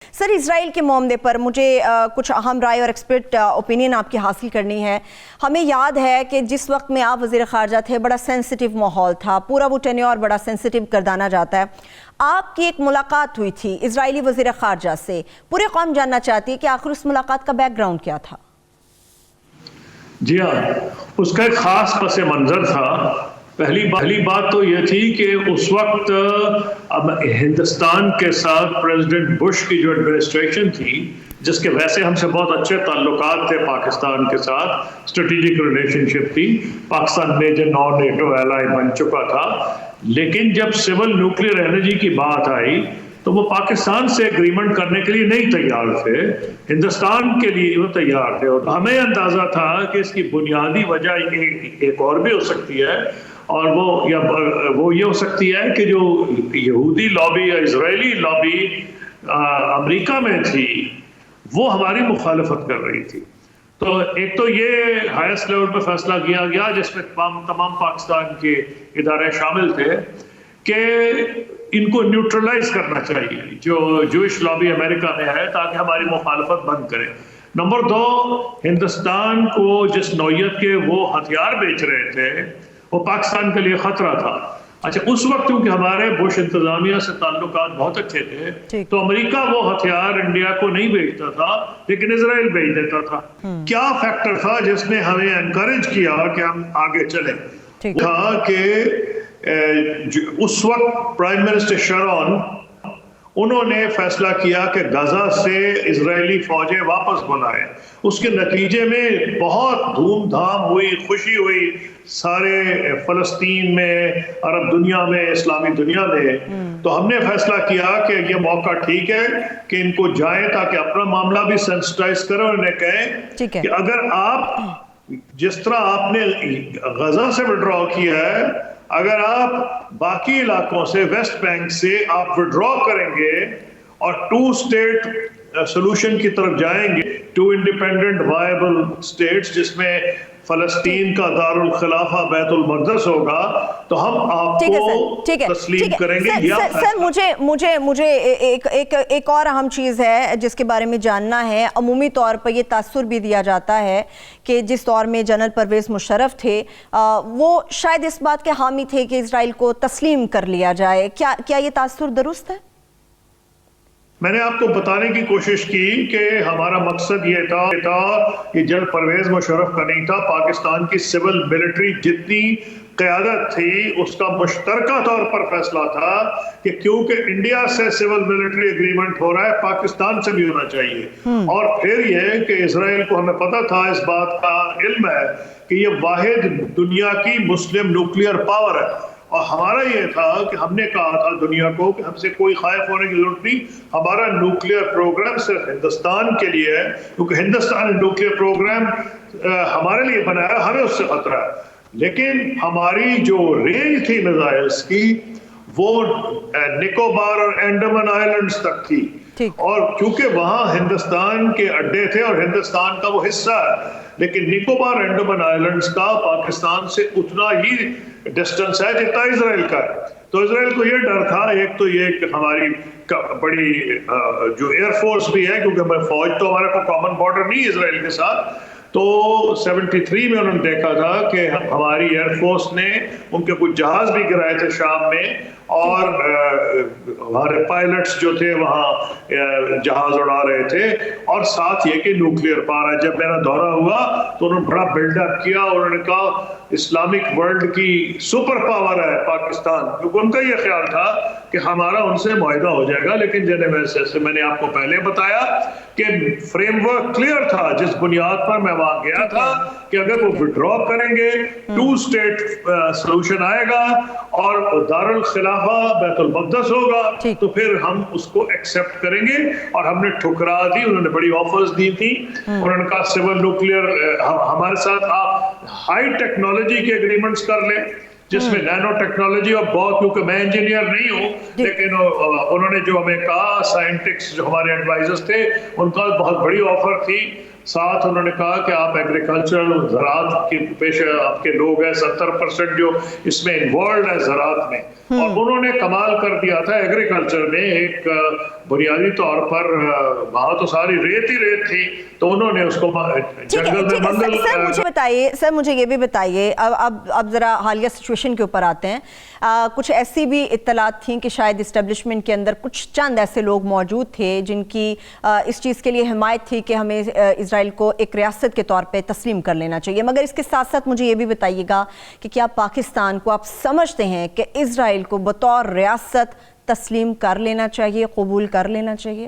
سر اسرائیل کے معاملے پر مجھے کچھ اہم رائے اور ایکسپرٹ اوپینین آپ کی حاصل کرنی ہے۔ ہمیں یاد ہے کہ جس وقت میں آپ وزیر خارجہ تھے بڑا سینسٹیو ماحول تھا، پورا وہ ٹینیور بڑا سینسٹیو گردانا جاتا ہے۔ آپ کی ایک ملاقات ہوئی تھی اسرائیلی وزیر خارجہ سے، پورے قوم جاننا چاہتی ہے کہ آخر اس ملاقات کا بیک گراؤنڈ کیا تھا؟ جی ہاں، اس کا ایک خاص پس منظر تھا۔ پہلی بات تو یہ تھی کہ اس وقت ہندوستان کے ساتھ پریزیڈنٹ بش کی جو ایڈمنسٹریشن تھی، جس کے ویسے ہم سے بہت اچھے تعلقات تھے پاکستان کے ساتھ، اسٹریٹجک ریلیشن شپ تھی، Pakistan major non NATO ally بن چکا تھا، لیکن جب سول نیوکلیئر انرجی کی بات آئی تو وہ پاکستان سے اگریمنٹ کرنے کے لیے نہیں تیار تھے، ہندوستان کے لیے وہ تیار تھے۔ اور ہمیں اندازہ تھا کہ اس کی بنیادی وجہ ایک اور بھی ہو سکتی ہے، اور وہ یہ ہو سکتی ہے کہ جو یہودی لابی یا اسرائیلی لابی امریکہ میں تھی وہ ہماری مخالفت کر رہی تھی۔ تو ایک تو یہ ہائیسٹ لیول پہ فیصلہ کیا گیا جس میں تمام پاکستان کے ادارے شامل تھے کہ ان کو نیوٹرلائز کرنا چاہیے جو جوئش لابی امریکہ میں ہے، تاکہ ہماری مخالفت بند کرے۔ نمبر 2، ہندوستان کو جس نوعیت کے وہ ہتھیار بیچ رہے تھے وہ پاکستان کے لیے خطرہ تھا۔ اچھا، اس وقت کیونکہ ہمارے بش انتظامیہ سے تعلقات بہت اچھے تھے تو امریکہ وہ ہتھیار انڈیا کو نہیں بھیجتا تھا لیکن اسرائیل بھیج دیتا تھا۔ کیا فیکٹر تھا جس نے ہمیں انکریج کیا کہ ہم آگے چلیں؟ تھا کہ اس وقت پرائم منسٹر شرون انہوں نے فیصلہ کیا کہ غزہ سے اسرائیلی فوجیں واپس بلائیں۔ اس کے نتیجے میں بہت دھوم دھام ہوئی، خوشی ہوئی سارے فلسطین میں، عرب دنیا میں، اسلامی دنیا میں۔ تو ہم نے فیصلہ کیا کہ یہ موقع ٹھیک ہے کہ ان کو جائیں تاکہ اپنا معاملہ بھی سینسٹائز کریں، اور انہیں کہیں کہ اگر آپ جس طرح آپ نے غزہ سے وڈرا کیا ہے، اگر آپ باقی علاقوں سے، ویسٹ بینک سے آپ وڈرا کریں گے اور 2 اسٹیٹ سولوشن کی طرف جائیں گے، 2 انڈیپینڈنٹ وائبل اسٹیٹس جس میں فلسطین کا دارالخلافہ بیت المقدس ہوگا، تو ہم آپ کو تسلیم کریں گے۔ سر مجھے ایک اور اہم چیز ہے جس کے بارے میں جاننا ہے۔ عمومی طور پر یہ تاثر بھی دیا جاتا ہے کہ جس دور میں جنرل پرویز مشرف تھے وہ شاید اس بات کے حامی تھے کہ اسرائیل کو تسلیم کر لیا جائے۔ کیا یہ تاثر درست ہے؟ میں نے آپ کو بتانے کی کوشش کی کہ ہمارا مقصد یہ تھا کہ جنرل پرویز مشرف کا نہیں تھا، پاکستان کی سول ملٹری جتنی قیادت تھی اس کا مشترکہ طور پر فیصلہ تھا کہ کیونکہ انڈیا سے سول ملٹری اگریمنٹ ہو رہا ہے، پاکستان سے بھی ہونا چاہیے۔ اور پھر یہ کہ اسرائیل کو ہمیں پتہ تھا، اس بات کا علم ہے کہ یہ واحد دنیا کی مسلم نیوکلیئر پاور ہے، اور ہمارا یہ تھا کہ ہم نے کہا تھا دنیا کو کہ ہم سے کوئی خائف ہونے کی ضرورت نہیں، ہمارا نیوکلیئر پروگرام صرف ہندوستان کے لیے ہے، کیونکہ ہندوستان نیوکلیئر پروگرام ہمارے لیے بنایا، ہمیں اس سے خطرہ ہے۔ لیکن ہماری جو رینج تھی میزائلز کی وہ نکوبار اور انڈمان آئلینڈز تک تھی، اور کیونکہ وہاں ہندوستان کے اڈے تھے اور ہندوستان کا وہ حصہ ہے، لیکن نکوبار انڈمان آئلینڈز کا پاکستان سے اتنا ہی ڈسٹنس ہے جتنا اسرائیل کا ہے۔ تو اسرائیل کو یہ ڈر تھا، ایک تو یہ کہ ہماری بڑی جو ایئر فورس بھی ہے، کیونکہ ہمیں فوج تو ہمارا کوئی کامن بارڈر نہیں ہے اسرائیل کے ساتھ، تو 73 میں انہوں نے دیکھا تھا کہ ہماری ایئر فورس نے ان کے کچھ جہاز بھی گرائے تھے شام میں، اور ہمارے پائلٹس جو تھے وہاں جہاز اڑا رہے تھے، اور ساتھ یہ کہ نیوکلیئر پاور ہے۔ جب میرا دورہ ہوا تو انہوں نے بڑا بلڈ اپ کیا، اور انہوں نے کہا اسلامک ورلڈ کی سپر پاور ہے پاکستان، کیونکہ ان کا یہ خیال تھا کہ ہمارا ان سے معاہدہ ہو جائے گا۔ لیکن جیسے میں نے آپ کو پہلے بتایا کہ فریم ورک کلیئر تھا جس بنیاد پر میں وہاں گیا تھا کہ اگر وہ وڈرا کریں گے 2 اسٹیٹ سولوشن آئے گا اور دارالخلافہ بیت المقدس ہوگا تو پھر ہم اس کو ایکسپٹ کریں گے، اور ہم نے ٹھکرا دی۔ انہوں نے بڑی آفرز دی تھی، انہوں نے کہا سول نیوکلیئر ہمارے ساتھ آپ ہائی ٹیکنالوجی کے اگریمنٹس کر لیں جس میں نینو ٹیکنالوجی، اور بہت، کیونکہ میں انجینئر نہیں ہوں لیکن انہوں نے جو ہمیں کہا، سائنٹسٹ جو ہمارے ایڈوائزرز تھے ان کا بہت بڑی آفر تھی ساتھ انہوں نے کہا کہ آپ ایگریکلچر زراعت کے پیشے آپ کے لوگ ہیں 70% جو اس میں انوالوڈ ہے زراعت میں, اور انہوں نے کمال کر دیا تھا ایگریکلچر میں. ایک بنیادی طور پر وہاں تو ساری ریت ہی ریت تھی, تو انہوں نے اس کو جنگل میں منگل. سر مجھے بتائیے, سر مجھے یہ بھی بتائیے, اب ذرا حالیہ سچویشن کے اوپر آتے ہیں. کچھ ایسی بھی اطلاعات تھیں کہ شاید اسٹیبلشمنٹ کے اندر کچھ چند ایسے لوگ موجود تھے جن کی اس چیز کے لیے حمایت تھی کہ ہمیں اسرائیل کو ایک ریاست کے طور پہ تسلیم کر لینا چاہیے. مگر اس کے ساتھ ساتھ مجھے یہ بھی بتائیے گا کہ کیا پاکستان کو آپ سمجھتے ہیں کہ اسرائیل کو بطور ریاست تسلیم کر لینا چاہیے, قبول کر لینا چاہیے؟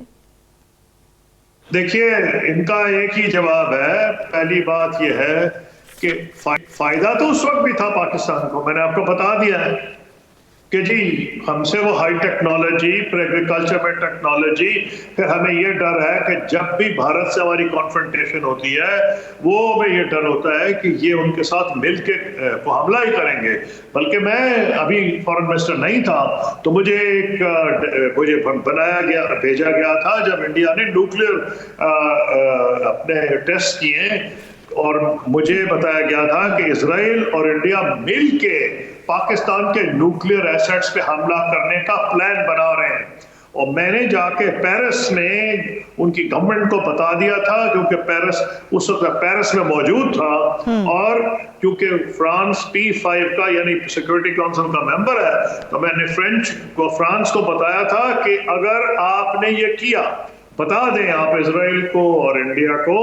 دیکھیے, ان کا ایک ہی جواب ہے. پہلی بات یہ ہے کہ فائدہ تو اس وقت بھی تھا پاکستان کو, میں نے آپ کو بتا دیا ہے کہ جی ہم سے وہ ہائی ٹیکنالوجی, پھر ایگریکلچر میں ٹیکنالوجی, پھر ہمیں یہ ڈر ہے کہ جب بھی بھارت سے ہماری کانفرنٹیشن ہوتی ہے وہ ہمیں یہ ڈر ہوتا ہے کہ یہ ان کے ساتھ مل کے وہ حملہ ہی کریں گے. بلکہ میں ابھی فورن منسٹر نہیں تھا تو مجھے بھیجا گیا تھا جب انڈیا نے نیوکلیئر اپنے ٹیسٹ کیے, اور مجھے بتایا گیا تھا کہ اسرائیل اور انڈیا مل کے پاکستان کے نیوکلیئر ایسٹس پہ حملہ کرنے کا پلان بنا رہے ہیں. اور میں نے جا کے پیرس میں ان کی گورنمنٹ کو بتا دیا تھا, کیونکہ پیرس اس وقت پیرس میں موجود تھا, اور کیونکہ فرانس P5 کا یعنی سیکورٹی کونسل کا ممبر ہے, تو میں نے فرانس کو بتایا تھا کہ اگر آپ نے یہ کیا, بتا دیں آپ اسرائیل کو اور انڈیا کو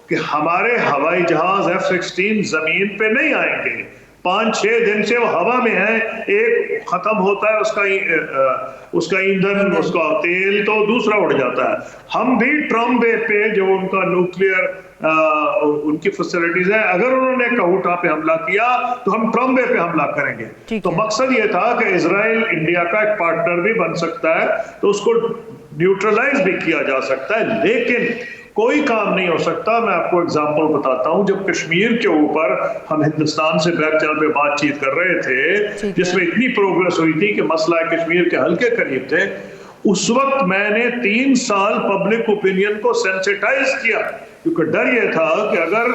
کہ ہمارے ہوائی جہاز F-16 زمین پہ نہیں آئیں گے. 5-6 دن سے وہ ہوا میں ہیں, ایک ختم ہوتا ہے اس کا ایندھن, اس کا تیل, تو دوسرا اڑ جاتا ہے. ہم بھی ٹرم بے پہ جو ان کا نیوکلیئر ان کی فیسلٹیز ہیں, اگر انہوں نے کہوٹا پہ حملہ کیا تو ہم ٹرم بے پہ حملہ کریں گے. تو مقصد یہ تھا کہ اسرائیل انڈیا کا ایک پارٹنر بھی بن سکتا ہے, تو اس کو نیوٹرلائز بھی کیا جا سکتا ہے, لیکن کوئی کام نہیں ہو سکتا. میں آپ کو اگزامپل بتاتا ہوں. جب کشمیر کے اوپر ہم ہندوستان سے بیک چینل پہ بات چیت کر رہے تھے, جس میں اتنی پروگرس ہوئی تھی کہ مسئلہ کشمیر کے حل کے قریب تھے, اس وقت میں نے 3 سال پبلک اوپینین کو سینسیٹائز کیا, کیونکہ ڈر یہ تھا کہ اگر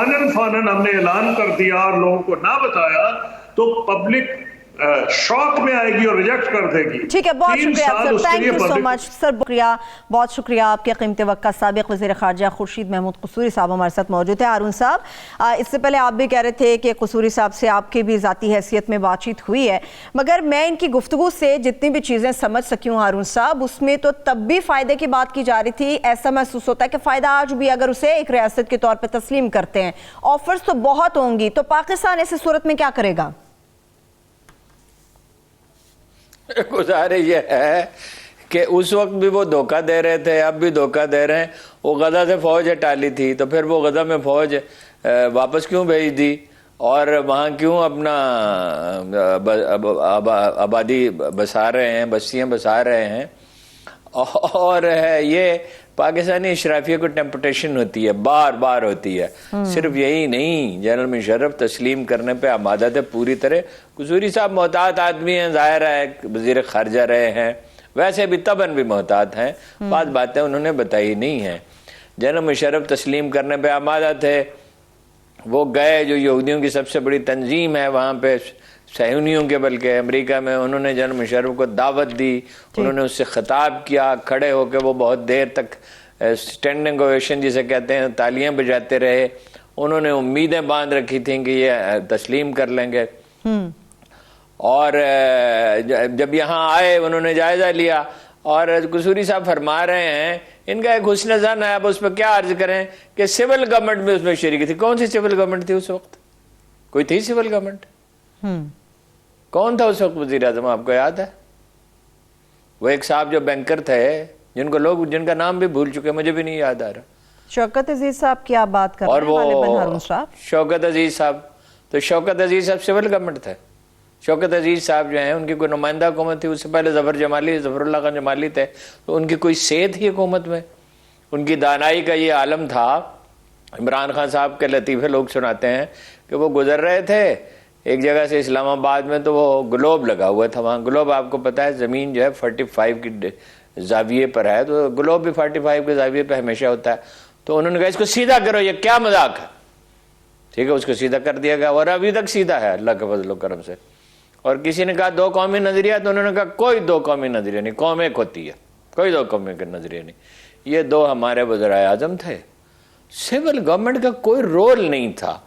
آنن فانن ہم نے اعلان کر دیا اور لوگوں کو نہ بتایا تو پبلک شوق میں آئے گی اور ریجیکٹ کر دے گی. ٹھیک ہے, بہت شکریہ سر, تھینک یو سو مچ سر, بہت شکریہ. آپ کے قیمتی وقت کا. سابق وزیر خارجہ خورشید محمود قصوری صاحب ہمارے ساتھ موجود ہیں. ہارون صاحب, اس سے پہلے آپ بھی کہہ رہے تھے کہ قصوری صاحب سے آپ کی بھی ذاتی حیثیت میں بات چیت ہوئی ہے, مگر میں ان کی گفتگو سے جتنی بھی چیزیں سمجھ سکی ہوں ہارون صاحب, اس میں تو تب بھی فائدے کی بات کی جا رہی تھی. ایسا محسوس ہوتا ہے کہ فائدہ آج بھی, اگر اسے ایک ریاست کے طور پہ تسلیم کرتے ہیں, آفرز تو بہت ہوں گی, تو پاکستان ایسی صورت میں کیا کرے گا؟ گزارش یہ ہے کہ اس وقت بھی وہ دھوکہ دے رہے تھے, اب بھی دھوکہ دے رہے ہیں. وہ غزہ سے فوج ہٹا لی تھی, تو پھر وہ غزہ میں فوج واپس کیوں بھیج دی, اور وہاں کیوں اپنا آبادی بسا رہے ہیں, بستیاں بسا رہے ہیں. اور یہ پاکستانی اشرافیہ کو ٹیمپٹیشن ہوتی ہے, بار بار ہوتی ہے. صرف یہی نہیں, جنرل مشرف تسلیم کرنے پہ آمادہ تھے پوری طرح. قصوری صاحب محتاط آدمی ہیں, ظاہر ہے وزیر خارجہ رہے ہیں, ویسے بھی طبعاً بھی محتاط ہیں. بعض باتیں انہوں نے بتائی نہیں ہیں. جنرل مشرف تسلیم کرنے پہ آمادہ تھے, وہ گئے, جو یہودیوں کی سب سے بڑی تنظیم ہے وہاں پہ, صہیونیوں کے, بلکہ امریکہ میں, انہوں نے جنرل مشرف کو دعوت دی, انہوں نے اس سے خطاب کیا, کھڑے ہو کے وہ بہت دیر تک اسٹینڈنگ اویشن جسے کہتے ہیں, تالیاں بجاتے رہے. انہوں نے امیدیں باندھ رکھی تھیں کہ یہ تسلیم کر لیں گے. اور جب یہاں آئے انہوں نے جائزہ لیا, اور قصوری صاحب فرما رہے ہیں ان کا ایک حسن زن ہے. اب اس پہ کیا عرض کریں کہ سول گورنمنٹ بھی اس میں شریک تھی. کون سی سول گورنمنٹ تھی اس وقت؟ کوئی تھی سول گورنمنٹ؟ کون تھا اس وقت وزیر اعظم, آپ کو یاد ہے؟ وہ ایک صاحب جو بینکر تھے, جن کو لوگ, جن کا نام بھی بھول چکے, مجھے بھی نہیں یاد آ رہا. شوکت عزیز صاحب کی آپ بات کر رہے ہیں, غالباً ہارون صاحب. شوکت عزیز صاحب, تو شوکت عزیز صاحب سول گورنمنٹ تھے. شوکت عزیز صاحب جو ہیں, ان کی کوئی نمائندہ حکومت تھی. اس سے پہلے ظفر اللہ خان جمالی تھے, تو ان کی کوئی صے تھی حکومت میں. ان کی دانائی کا یہ عالم تھا. عمران خان صاحب کے لطیفے لوگ سناتے ہیں کہ وہ گزر رہے تھے ایک جگہ سے اسلام آباد میں, تو وہ گلوب لگا ہوا تھا وہاں. گلوب آپ کو پتا ہے زمین جو ہے 45 کی زاویے پر ہے, تو گلوب بھی 45 کے زاویے پہ ہمیشہ ہوتا ہے. تو انہوں نے کہا اس کو سیدھا کرو، یہ کیا مذاق ہے، ٹھیک ہے، اس کو سیدھا کر دیا گیا اور ابھی تک سیدھا ہے اللہ کے فضل و کرم سے۔ اور کسی نے کہا 2 قومی نظریہ، تو انہوں نے کہا کوئی 2 قومی نظریہ نہیں، قوم ایک ہوتی ہے، کوئی 2 قومی کا نظریہ نہیں۔ یہ 2 ہمارے وزرائے اعظم تھے، سول گورنمنٹ کا کوئی رول نہیں تھا۔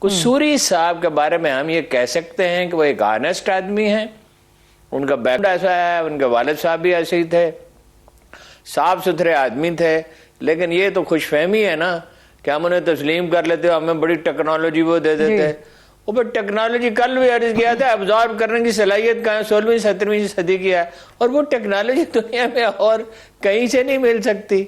قصوری صاحب کے بارے میں ہم یہ کہہ سکتے ہیں کہ وہ ایک آنیسٹ آدمی ہیں، ان کا بیک گراؤنڈ ایسا ہے، ان کے والد صاحب بھی ایسے ہی تھے، صاف ستھرے آدمی تھے، لیکن یہ تو خوش فہمی ہے نا کہ ہم انہیں تسلیم کر لیتے، ہمیں بڑی ٹیکنالوجی وہ دے دیتے۔ وہ پر ٹیکنالوجی کل بھی عرض کیا تھا، ابزارب کرنے کی صلاحیت کہاں 16ویں 17ویں صدی کی ہے، اور وہ ٹیکنالوجی دنیا میں اور کہیں سے نہیں مل سکتی۔